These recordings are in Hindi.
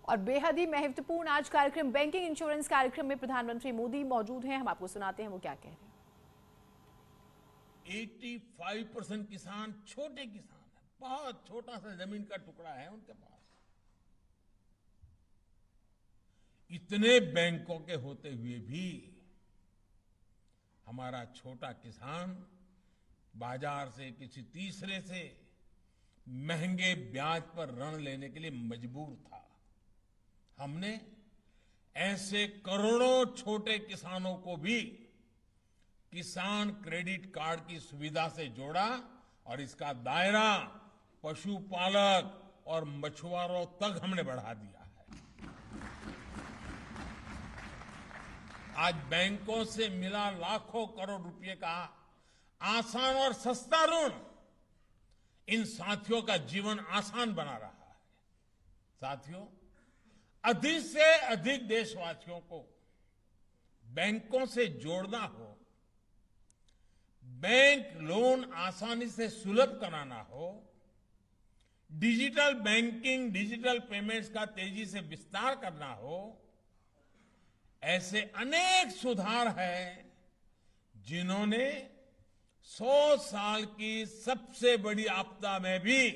और बेहद ही महत्वपूर्ण आज कार्यक्रम बैंकिंग इंश्योरेंस कार्यक्रम में प्रधानमंत्री मोदी मौजूद हैं। हम आपको सुनाते हैं वो क्या कह रहे हैं। 85% किसान छोटे किसान हैं, बहुत छोटा सा जमीन का टुकड़ा है उनके पास। इतने बैंकों के होते हुए भी हमारा छोटा किसान बाजार से किसी तीसरे से महंगे ब्याज पर ऋण लेने के लिए मजबूर था। हमने ऐसे करोड़ों छोटे किसानों को भी किसान क्रेडिट कार्ड की सुविधा से जोड़ा और इसका दायरा पशुपालक और मछुआरों तक हमने बढ़ा दिया है। आज बैंकों से मिला लाखों करोड़ रुपए का आसान और सस्ता ऋण इन साथियों का जीवन आसान बना रहा है। साथियों, अधिक से अधिक देशवासियों को बैंकों से जोड़ना हो, बैंक लोन आसानी से सुलभ कराना हो, डिजिटल बैंकिंग, डिजिटल पेमेंट्स का तेजी से विस्तार करना हो, ऐसे अनेक सुधार हैं जिन्होंने 100 साल की सबसे बड़ी आपदा में भी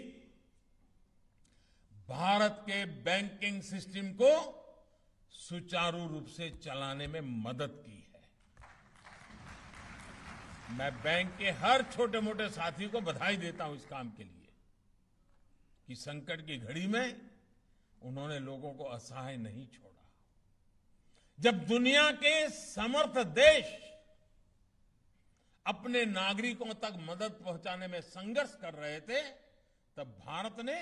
भारत के बैंकिंग सिस्टम को सुचारू रूप से चलाने में मदद की है। मैं बैंक के हर छोटे मोटे साथी को बधाई देता हूं इस काम के लिए कि संकट की घड़ी में उन्होंने लोगों को असहाय नहीं छोड़ा। जब दुनिया के समर्थ देश अपने नागरिकों तक मदद पहुंचाने में संघर्ष कर रहे थे, तब भारत ने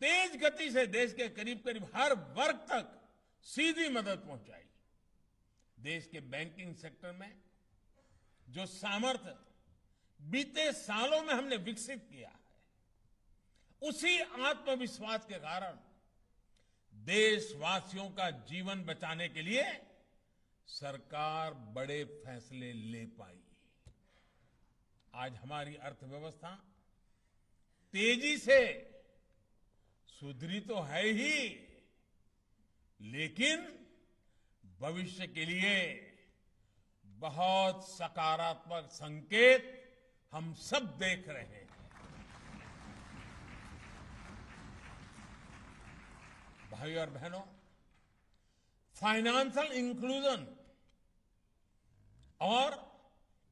तेज गति से देश के करीब करीब हर वर्ग तक सीधी मदद पहुंचाई। देश के बैंकिंग सेक्टर में जो सामर्थ्य बीते सालों में हमने विकसित किया है, उसी आत्मविश्वास के कारण देशवासियों का जीवन बचाने के लिए सरकार बड़े फैसले ले पाई। आज हमारी अर्थव्यवस्था तेजी से सुधरी तो है ही, लेकिन भविष्य के लिए बहुत सकारात्मक संकेत हम सब देख रहे हैं। भाई और बहनों, फाइनेंशियल इंक्लूजन और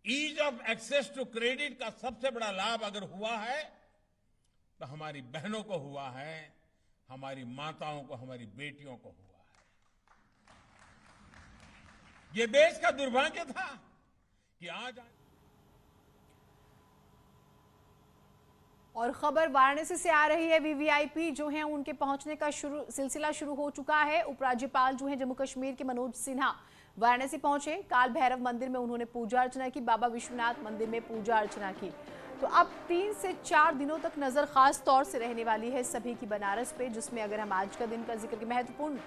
ease of access to credit का सबसे बड़ा लाभ अगर हुआ है तो हमारी बहनों को हुआ है, हमारी माताओं को, हमारी बेटियों को हुआ है। ये देश का दुर्भाग्य था कि आज और खबर वाराणसी से आ रही है। वीवीआईपी जो हैं उनके पहुंचने का सिलसिला शुरू हो चुका है। उपराज्यपाल जो हैं जम्मू कश्मीर के मनोज सिन्हा वाराणसी पहुंचे। काल भैरव मंदिर में उन्होंने पूजा अर्चना की, बाबा विश्वनाथ मंदिर में पूजा अर्चना की। तो अब 3 से 4 दिनों तक नजर खास तौर से रहने वाली है सभी की बनारस पे, जिसमें अगर हम आज का दिन का जिक्र करें महत्वपूर्ण,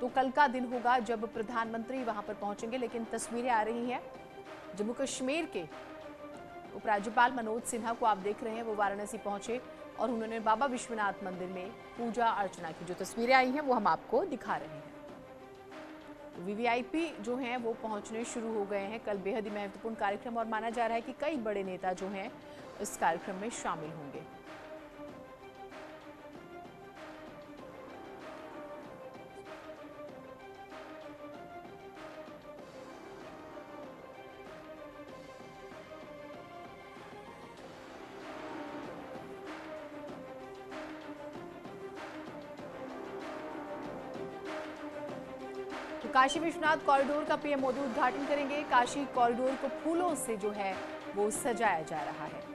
तो कल का दिन होगा जब प्रधानमंत्री वहां पर पहुंचेंगे। लेकिन तस्वीरें आ रही हैं जम्मू कश्मीर के उपराज्यपाल मनोज सिन्हा को आप देख रहे हैं, वो वाराणसी पहुंचे और उन्होंने बाबा विश्वनाथ मंदिर में पूजा अर्चना की। जो तस्वीरें आई हैं वो हम आपको दिखा रहे हैं। वीवीआईपी जो हैं वो पहुंचने शुरू हो गए हैं। कल बेहद ही महत्वपूर्ण कार्यक्रम और माना जा रहा है कि कई बड़े नेता जो हैं इस कार्यक्रम में शामिल होंगे। तो काशी विश्वनाथ कॉरिडोर का पीएम मोदी उद्घाटन करेंगे। काशी कॉरिडोर को फूलों से जो है वो सजाया जा रहा है।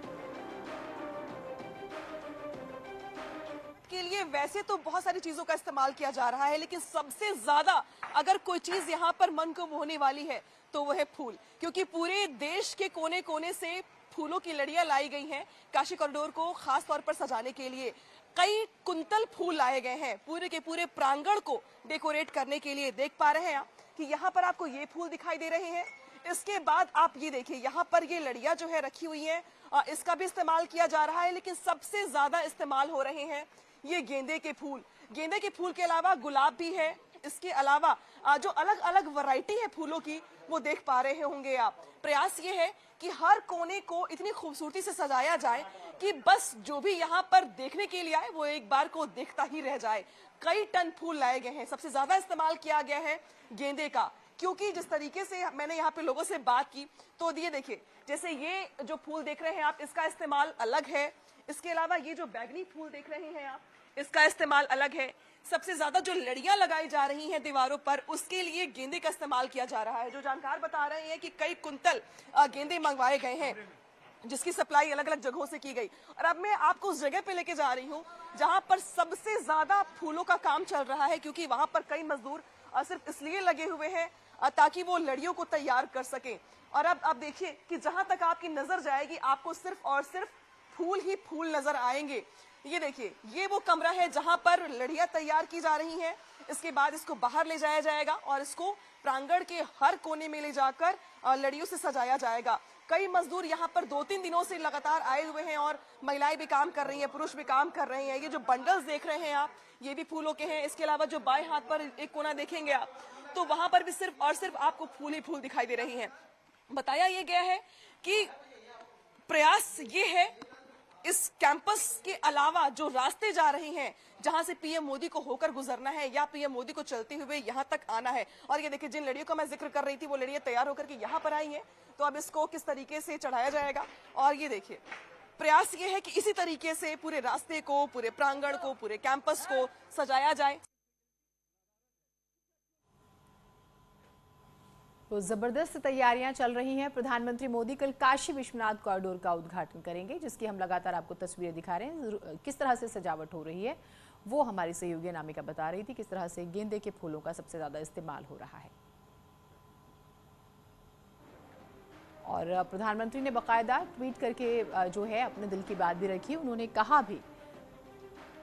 के लिए वैसे तो बहुत सारी चीजों का इस्तेमाल किया जा रहा है, लेकिन सबसे ज्यादा अगर कोई चीज यहाँ पर मन को मोहने वाली है तो वो है फूल, क्योंकि पूरे देश के कोने कोने से फूलों की लड़ियां लाई गई हैं काशी कॉरिडोर को खास तौर पर सजाने के लिए। कई कुंतल फूल लाए गए हैं पूरे के पूरे प्रांगण को डेकोरेट करने के लिए। देख पा रहे हैं आप कि यहाँ पर आपको ये फूल दिखाई दे रहे हैं, इसके बाद आप ये देखिए, यहाँ पर ये लड़ियां जो है रखी हुई हैं, इसका भी इस्तेमाल किया जा रहा है, लेकिन सबसे ज्यादा इस्तेमाल हो रहे हैं ये गेंदे के फूल। गेंदे के फूल के अलावा गुलाब भी है, इसके अलावा जो अलग अलग वैरायटी है फूलों की वो देख पा रहे होंगे आप। प्रयास ये है कि हर कोने को इतनी खूबसूरती से सजाया जाए कि बस जो भी यहाँ पर देखने के लिए आए वो एक बार को देखता ही रह जाए। कई टन फूल लाए गए हैं, सबसे ज्यादा इस्तेमाल किया गया है गेंदे का, क्योंकि जिस तरीके से मैंने यहाँ पे लोगों से बात की तो ये देखिए, जैसे ये जो फूल देख रहे हैं आप, इसका इस्तेमाल अलग है। इसके अलावा ये जो बैगनी फूल देख रहे हैं आप, इसका इस्तेमाल अलग है। सबसे ज्यादा जो लड़ियां लगाई जा रही हैं दीवारों पर, उसके लिए गेंदे का इस्तेमाल किया जा रहा है। जो जानकार बता रहे हैं कि कई कुंतल गेंदे मंगवाए गए हैं, जिसकी सप्लाई अलग अलग जगहों से की गई। और अब मैं आपको उस जगह पे लेके जा रही हूँ जहां पर सबसे ज्यादा फूलों का काम चल रहा है, क्योंकि वहां पर कई मजदूर सिर्फ इसलिए लगे हुए हैं ताकि वो लड़ियों को तैयार कर सकें। और अब आप देखिए कि जहां तक आपकी नजर जाएगी आपको सिर्फ और सिर्फ फूल ही फूल नजर आएंगे। ये देखिए, ये वो कमरा है जहां पर लड़ियां तैयार की जा रही हैं। इसके बाद इसको बाहर ले जाया जाएगा और इसको प्रांगण के हर कोने में ले जाकर लड़ियों से सजाया जाएगा। कई मजदूर यहाँ पर 2-3 दिनों से लगातार आए हुए हैं और महिलाएं भी काम कर रही हैं, पुरुष भी काम कर रहे हैं। ये जो बंडल्स देख रहे हैं आप, ये भी फूलों के हैं। इसके अलावा जो बाएं हाथ पर एक कोना देखेंगे आप, तो वहां पर भी सिर्फ और सिर्फ आपको फूल ही फूल दिखाई दे रही हैं। बताया ये गया है कि प्रयास ये है, इस कैंपस के अलावा जो रास्ते जा रहे हैं जहां से पीएम मोदी को होकर गुजरना है या पीएम मोदी को चलते हुए यहां तक आना है। और ये देखिए, जिन लड़ियों का मैं जिक्र कर रही थी वो लड़ियां तैयार होकर के यहां पर आई हैं। तो अब इसको किस तरीके से चढ़ाया जाएगा, और ये देखिए, प्रयास ये है कि इसी तरीके से पूरे रास्ते को, पूरे प्रांगण को, पूरे कैंपस को सजाया जाए। तो जबरदस्त तैयारियां चल रही हैं। प्रधानमंत्री मोदी कल काशी विश्वनाथ कॉरिडोर का उद्घाटन करेंगे, जिसकी हम लगातार आपको तस्वीरें दिखा रहे हैं। किस तरह से सजावट हो रही है वो हमारी सहयोगी अनामिका बता रही थी, किस तरह से गेंदे के फूलों का सबसे ज्यादा इस्तेमाल हो रहा है। और प्रधानमंत्री ने बाकायदा ट्वीट करके जो है अपने दिल की बात भी रखी। उन्होंने कहा भी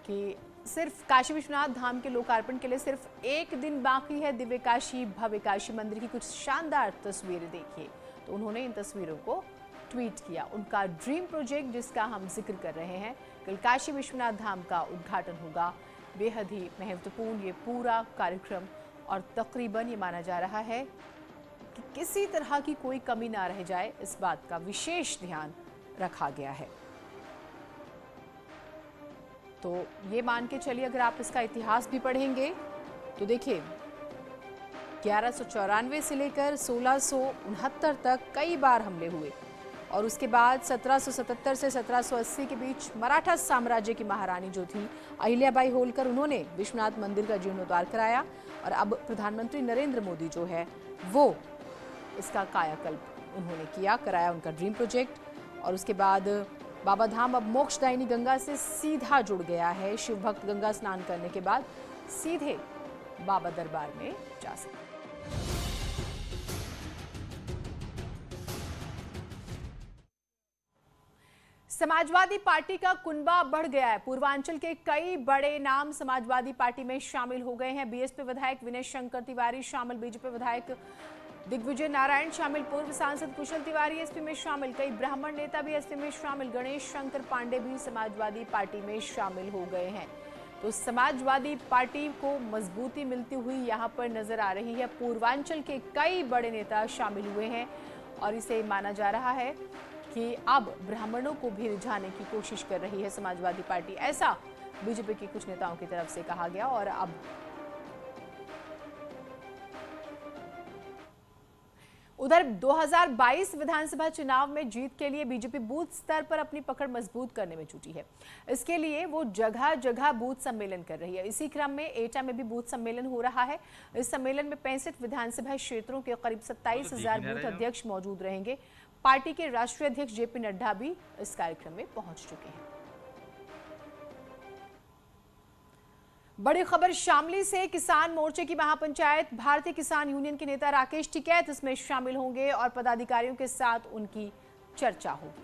कि सिर्फ काशी विश्वनाथ धाम के लोकार्पण के लिए सिर्फ एक दिन बाकी है। दिव्य काशी भव्य काशी मंदिर की कुछ शानदार तस्वीरें देखिए। तो उन्होंने इन तस्वीरों को ट्वीट किया। उनका ड्रीम प्रोजेक्ट जिसका हम जिक्र कर रहे हैं, कल काशी विश्वनाथ धाम का उद्घाटन होगा। बेहद ही महत्वपूर्ण ये पूरा कार्यक्रम, और तकरीबन ये माना जा रहा है कि किसी तरह की कोई कमी ना रह जाए, इस बात का विशेष ध्यान रखा गया है। तो ये मान के चलिए, अगर आप इसका इतिहास भी पढ़ेंगे तो देखिए 1194 से लेकर 1669 तक कई बार हमले हुए, और उसके बाद 1777 से 1780 के बीच मराठा साम्राज्य की महारानी जो थी अहिल्याबाई होलकर, उन्होंने विश्वनाथ मंदिर का जीर्णोद्धार कराया। और अब प्रधानमंत्री नरेंद्र मोदी जो है वो इसका कायाकल्प उन्होंने कराया उनका ड्रीम प्रोजेक्ट। और उसके बाद बाबा धाम अब मोक्षदायिनी गंगा से सीधा जुड़ गया है। शिव भक्त गंगा स्नान करने के बाद सीधे बाबा दरबार में जा सकते। समाजवादी पार्टी का कुनबा बढ़ गया है। पूर्वांचल के कई बड़े नाम समाजवादी पार्टी में शामिल हो गए हैं। बीएसपी विधायक विनय शंकर तिवारी शामिल, बीजेपी विधायक दिग्विजय नारायण शामिल, पूर्व सांसद कुशल तिवारी एसपी में शामिल, कई ब्राह्मण नेता भी एसपी में शामिल, गणेश शंकर पांडे भी समाजवादी पार्टी में शामिल हो गए हैं। तो समाजवादी पार्टी को मजबूती मिलती हुई यहां पर नजर आ रही है। पूर्वांचल के कई बड़े नेता शामिल हुए हैं और इसे माना जा रहा है कि अब ब्राह्मणों को भी रिझाने की कोशिश कर रही है समाजवादी पार्टी, ऐसा बीजेपी के कुछ नेताओं की तरफ से कहा गया। और अब उधर 2022 विधानसभा चुनाव में जीत के लिए बीजेपी बूथ स्तर पर अपनी पकड़ मजबूत करने में जुटी है। इसके लिए वो जगह जगह बूथ सम्मेलन कर रही है। इसी क्रम में एटा में भी बूथ सम्मेलन हो रहा है। इस सम्मेलन में 65 विधानसभा क्षेत्रों के करीब 27,000 बूथ अध्यक्ष मौजूद रहेंगे। पार्टी के राष्ट्रीय अध्यक्ष जेपी नड्डा भी इस कार्यक्रम में पहुंच चुके हैं। बड़ी खबर शामली से, किसान मोर्चे की महापंचायत, भारतीय किसान यूनियन के नेता राकेश टिकैत इसमें शामिल होंगे और पदाधिकारियों के साथ उनकी चर्चा होगी।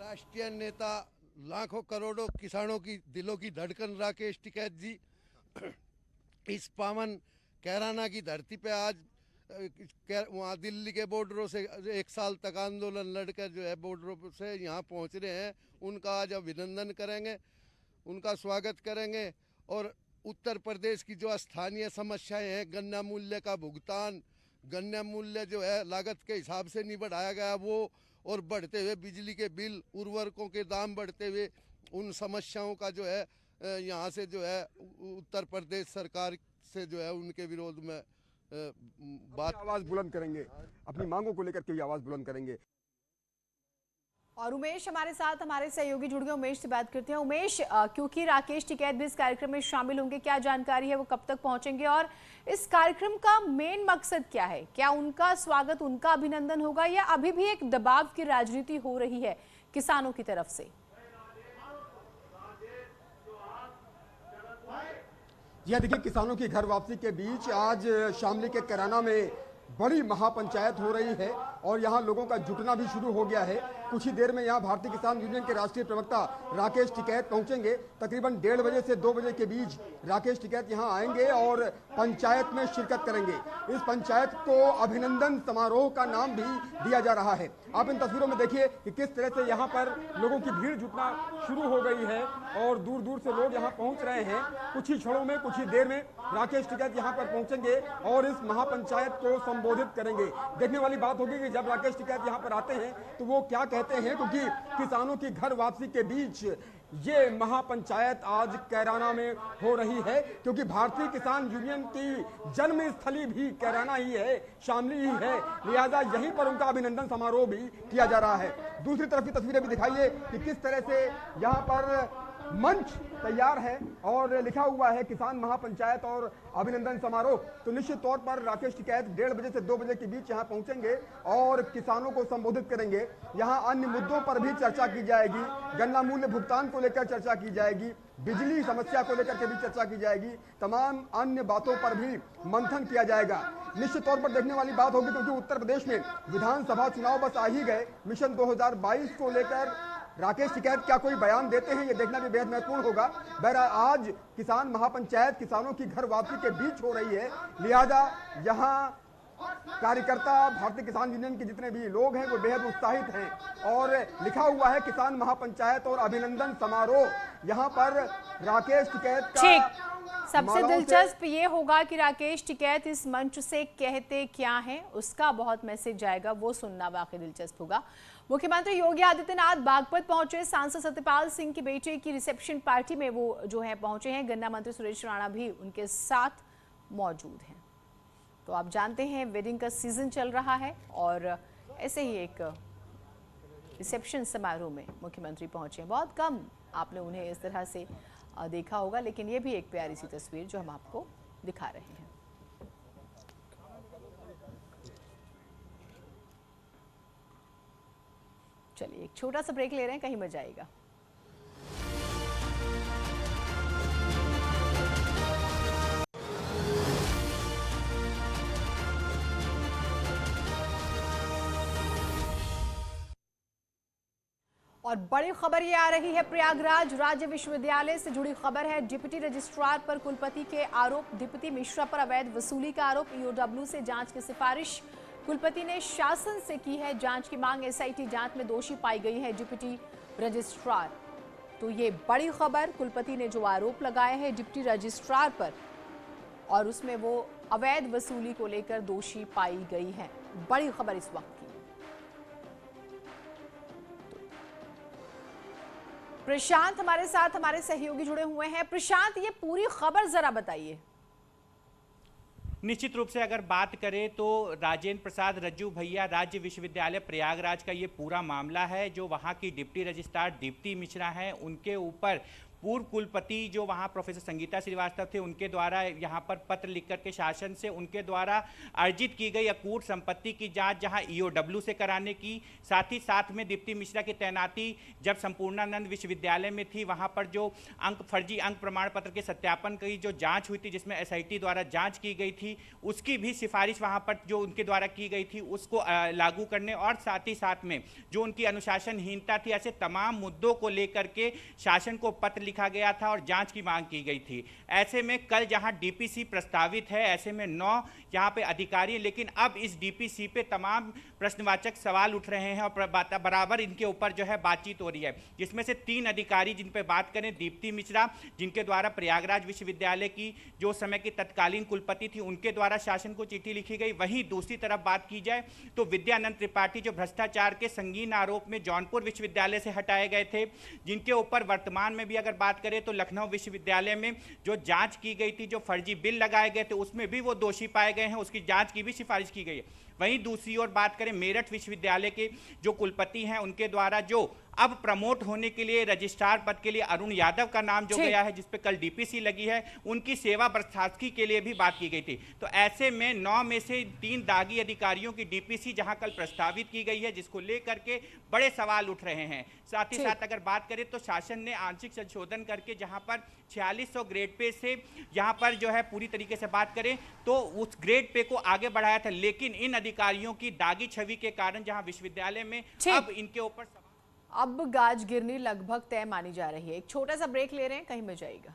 राष्ट्रीय नेता, लाखों करोड़ों किसानों की दिलों की धड़कन राकेश टिकैत जी इस पावन कैराना की धरती पे आज वहाँ दिल्ली के बॉर्डरों से 1 साल तक आंदोलन लड़कर जो है बॉर्डरों से यहाँ पहुँच रहे हैं, उनका आज अभिनंदन करेंगे, उनका स्वागत करेंगे। और उत्तर प्रदेश की जो स्थानीय समस्याएं हैं, गन्ना मूल्य का भुगतान, गन्ना मूल्य जो है लागत के हिसाब से नहीं बढ़ाया गया वो, और बढ़ते हुए बिजली के बिल, उर्वरकों के दाम बढ़ते हुए, उन समस्याओं का जो है यहाँ से जो है उत्तर प्रदेश सरकार से जो है उनके विरोध में बात आवाज बुलंद करेंगे, अपनी मांगों को लेकर के आवाज बुलंद करेंगे। और उमेश हमारे साथ, हमारे सहयोगी जुड़ गए, उमेश से बात करते हैं। उमेश, क्योंकि राकेश टिकैत भी इस कार्यक्रम में शामिल होंगे, क्या जानकारी है, वो कब तक पहुंचेंगे और इस कार्यक्रम का मेन मकसद क्या है? क्या उनका स्वागत, उनका अभिनंदन होगा या अभी भी एक दबाव की राजनीति हो रही है किसानों की तरफ से? यह देखिए, किसानों की घर वापसी के बीच आज शामली के कैराना में बड़ी महापंचायत हो रही है और यहाँ लोगों का जुटना भी शुरू हो गया है। कुछ ही देर में यहाँ भारतीय किसान यूनियन के राष्ट्रीय प्रवक्ता राकेश टिकैत पहुंचेंगे। तकरीबन 1:30 बजे से 2 बजे के बीच राकेश टिकैत यहाँ आएंगे और पंचायत में शिरकत करेंगे। इस पंचायत को अभिनंदन समारोह का नाम भी दिया जा रहा है। आप इन तस्वीरों में देखिए कि किस तरह से यहाँ पर लोगों की भीड़ जुटना शुरू हो गई है और दूर दूर से लोग यहाँ पहुँच रहे हैं। कुछ ही क्षणों में, कुछ ही देर में राकेश टिकैत यहाँ पर पहुँचेंगे और इस महापंचायत को संबोधित करेंगे। देखने वाली बात होगी कि जब राकेश टिकैत यहाँ पर आते हैं तो वो क्या कहते हैं, क्योंकि किसानों की घर वापसी के बीच ये महापंचायत आज कैराना में हो रही है, क्योंकि भारतीय किसान यूनियन की जन्म स्थली भी कैराना ही है, शामली ही है, लिहाजा यहीं पर उनका अभिनंदन समारोह भी किया जा रहा है। दूसरी तरफ की तस्वीरें भी दिखाइए कि किस तरह से यहाँ पर मंच तैयार है और लिखा हुआ है किसान महापंचायत और अभिनंदन समारोह। तो निश्चित तौर पर राकेश टिकैत 1:30 बजे से 2 बजे के बीच यहाँ पहुंचेंगे और किसानों को संबोधित करेंगे। यहाँ अन्य मुद्दों पर भी चर्चा की जाएगी, गन्ना मूल्य भुगतान को लेकर चर्चा की जाएगी, बिजली समस्या को लेकर के भी चर्चा की जाएगी, तमाम अन्य बातों पर भी मंथन किया जाएगा। निश्चित तौर पर देखने वाली बात होगी, क्योंकि उत्तर प्रदेश में विधानसभा चुनाव बस आ ही गए। मिशन 2022 को लेकर राकेश टिकैत क्या कोई बयान देते हैं, ये देखना भी बेहद महत्वपूर्ण होगा। बहरहाल आज किसान महापंचायत किसानों की घर वापसी के बीच हो रही है, लिहाजा यहाँ कार्यकर्ता, भारतीय किसान यूनियन के जितने भी लोग हैं वो बेहद उत्साहित हैं और लिखा हुआ है किसान महापंचायत और अभिनंदन समारोह। यहाँ पर राकेश टिकैत का सबसे दिलचस्प ये होगा कि राकेश टिकैत इस मंच से कहते क्या हैं, उसका बहुत मैसेज जाएगा, वो सुनना वाकई दिलचस्प होगा। मुख्यमंत्री योगी आदित्यनाथ बागपत पहुंचे, सांसद सत्यपाल सिंह की बेटे की रिसेप्शन पार्टी में वो जो है पहुंचे हैं। गन्ना मंत्री सुरेश राणा भी उनके साथ मौजूद हैं। तो आप जानते हैं वेडिंग का सीजन चल रहा है और ऐसे ही एक रिसेप्शन समारोह में मुख्यमंत्री पहुंचे। बहुत कम आपने उन्हें इस तरह से देखा होगा, लेकिन ये भी एक प्यारी सी तस्वीर जो हम आपको दिखा रहे हैं। चलिए एक छोटा सा ब्रेक ले रहे हैं, कहीं मत जाइएगा। और बड़ी खबर ये आ रही है प्रयागराज राज्य विश्वविद्यालय से जुड़ी खबर है। डिप्टी रजिस्ट्रार पर कुलपति के आरोप, डिप्टी मिश्रा पर अवैध वसूली का आरोप, ईओडब्ल्यू से जांच की सिफारिश कुलपति ने शासन से की है। जांच की मांग, एसआईटी जांच में दोषी पाई गई है डिप्टी रजिस्ट्रार। तो ये बड़ी खबर, कुलपति ने जो आरोप लगाए हैं डिप्टी रजिस्ट्रार पर और उसमें वो अवैध वसूली को लेकर दोषी पाई गई है। बड़ी खबर इस वक्त की। प्रशांत हमारे साथ, हमारे सहयोगी जुड़े हुए हैं। प्रशांत, ये पूरी खबर जरा बताइए। निश्चित रूप से अगर बात करें तो राजेंद्र प्रसाद रज्जू भैया राज्य विश्वविद्यालय प्रयागराज का ये पूरा मामला है। जो वहाँ की डिप्टी रजिस्ट्रार दीप्ति मिश्रा हैं, उनके ऊपर पूर्व कुलपति जो वहाँ प्रोफेसर संगीता श्रीवास्तव थे, उनके द्वारा यहाँ पर पत्र लिख करके शासन से उनके द्वारा अर्जित की गई अकूट संपत्ति की जांच जहाँ ईओडब्ल्यू से कराने की, साथ ही साथ में दीप्ति मिश्रा की तैनाती जब संपूर्णानंद विश्वविद्यालय में थी, वहाँ पर जो फर्जी अंक प्रमाण पत्र के सत्यापन की जो जाँच हुई थी, जिसमें एसआईटी द्वारा जाँच की गई थी, उसकी भी सिफारिश वहाँ पर जो उनके द्वारा की गई थी उसको लागू करने और साथ ही साथ में जो उनकी अनुशासनहीनता थी, ऐसे तमाम मुद्दों को लेकर के शासन को पत्र लिखा गया था और जांच की मांग की गई थी। ऐसे में कल जहां डीपीसी प्रस्तावित है, ऐसे में 9 यहां पे अधिकारी, लेकिन अब इस डीपीसी पे तमाम प्रश्नवाचक सवाल उठ रहे हैं और बराबर इनके ऊपर जो है बातचीत हो रही है, जिसमें से 3 अधिकारी जिन पे बात करें, दीप्ति मिश्रा जिनके द्वारा प्रयागराज विश्वविद्यालय की जो समय की तत्कालीन कुलपति थी उनके द्वारा शासन को चिट्ठी लिखी गई। वहीं दूसरी तरफ बात की जाए तो विद्यानंद त्रिपाठी जो भ्रष्टाचार के संगीन आरोप में जौनपुर विश्वविद्यालय से हटाए गए थे, जिनके ऊपर वर्तमान में भी अगर बात करें तो लखनऊ विश्वविद्यालय में जो जांच की गई थी, जो फर्जी बिल लगाए गए थे, उसमें भी वो दोषी पाए गए हैं, उसकी जांच की भी सिफारिश की गई है। वहीं दूसरी ओर बात करें मेरठ विश्वविद्यालय के जो कुलपति हैं, उनके द्वारा जो अब प्रमोट होने के लिए रजिस्ट्रार पद के लिए अरुण यादव का नाम जो गया है, जिसपे कल डीपीसी लगी है, उनकी सेवा बर्खास्तगी के लिए भी बात की गई थी। तो ऐसे में 9 में से 3 दागी अधिकारियों की डीपीसी जहां कल प्रस्तावित की गई है, जिसको लेकर के बड़े सवाल उठ रहे हैं। साथ ही साथ अगर बात करें तो शासन ने आंशिक संशोधन करके जहां पर 4600 ग्रेड पे से यहां पर जो है पूरी तरीके से बात करें तो उस ग्रेड पे को आगे बढ़ाया था, लेकिन इन अधिकारियों की दागी छवि के कारण जहां विश्वविद्यालय में अब इनके ऊपर अब गाज गिरनी लगभग तय मानी जा रही है। एक छोटा सा ब्रेक ले रहे हैं, कहीं में जाइएगा।